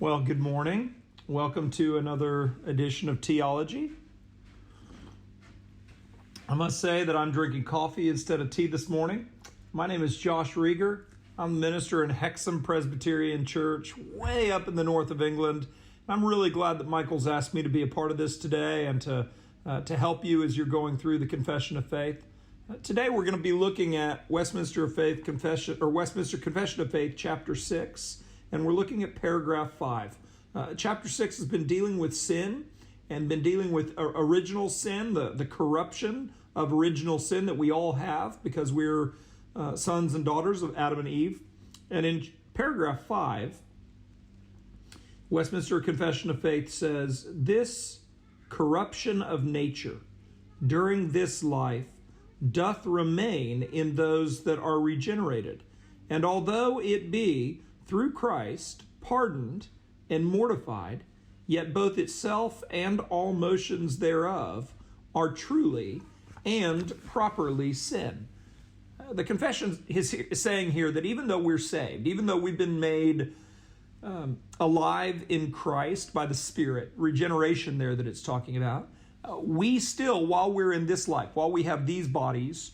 Well, good morning. Welcome to another edition of Teology. I must say that I'm drinking coffee instead of tea this morning. My name is Josh Rieger. I'm the minister in Hexham Presbyterian Church, way up in the north of England. I'm really glad that Michael's asked me to be a part of this today and to help you as you're going through the Confession of Faith. Today we're going to be looking at Westminster Confession of Faith, Chapter 6. And we're looking at paragraph 5. Chapter 6 has been dealing with sin and been dealing with original sin, the corruption of original sin that we all have because we're sons and daughters of Adam and Eve. And in paragraph 5, Westminster Confession of Faith says, "This corruption of nature during this life doth remain in those that are regenerated. And although it be through Christ, pardoned and mortified, yet both itself and all motions thereof are truly and properly sin." The confession is saying here that even though we're saved, even though we've been made alive in Christ by the Spirit, regeneration there that it's talking about, we still, while we're in this life, while we have these bodies,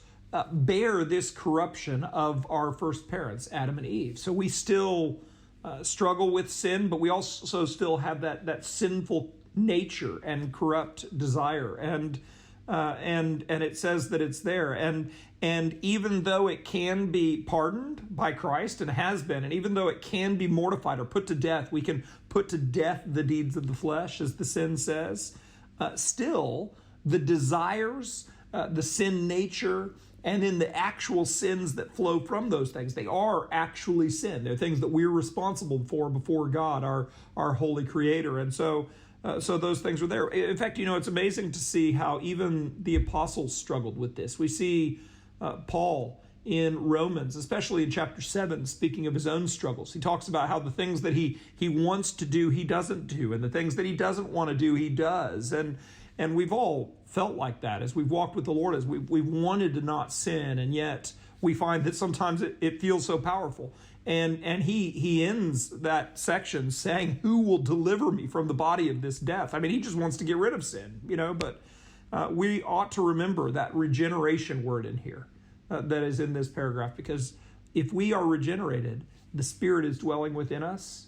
bear this corruption of our first parents, Adam and Eve. So we still struggle with sin, but we also still have that sinful nature and corrupt desire, and it says that it's there. And even though it can be pardoned by Christ and has been, and even though it can be mortified or put to death, we can put to death the deeds of the flesh, as the sin says. Still, the desires, the sin nature, and in the actual sins that flow from those things, they are actually sin. They're things that we're responsible for before God, our holy creator. And so those things are there. In fact, it's amazing to see how even the apostles struggled with this. We see Paul in Romans, especially in chapter 7, speaking of his own struggles. He talks about how the things that he wants to do, he doesn't do, and the things that he doesn't want to do, he does. And we've all felt like that as we've walked with the Lord, as we've wanted to not sin, and yet we find that sometimes it feels so powerful. And he ends that section saying, "Who will deliver me from the body of this death?" I mean, he just wants to get rid of sin, but we ought to remember that regeneration word in here that is in this paragraph, because if we are regenerated, the Spirit is dwelling within us.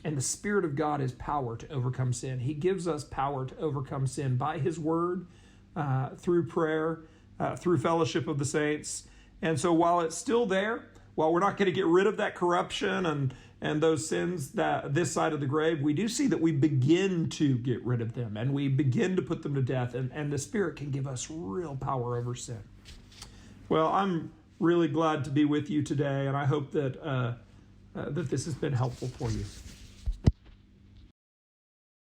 And the Spirit of God is power to overcome sin. He gives us power to overcome sin by His Word, through prayer, through fellowship of the saints. And so while it's still there, while we're not going to get rid of that corruption and those sins that this side of the grave, we do see that we begin to get rid of them and we begin to put them to death. And the Spirit can give us real power over sin. Well, I'm really glad to be with you today, and I hope that this has been helpful for you.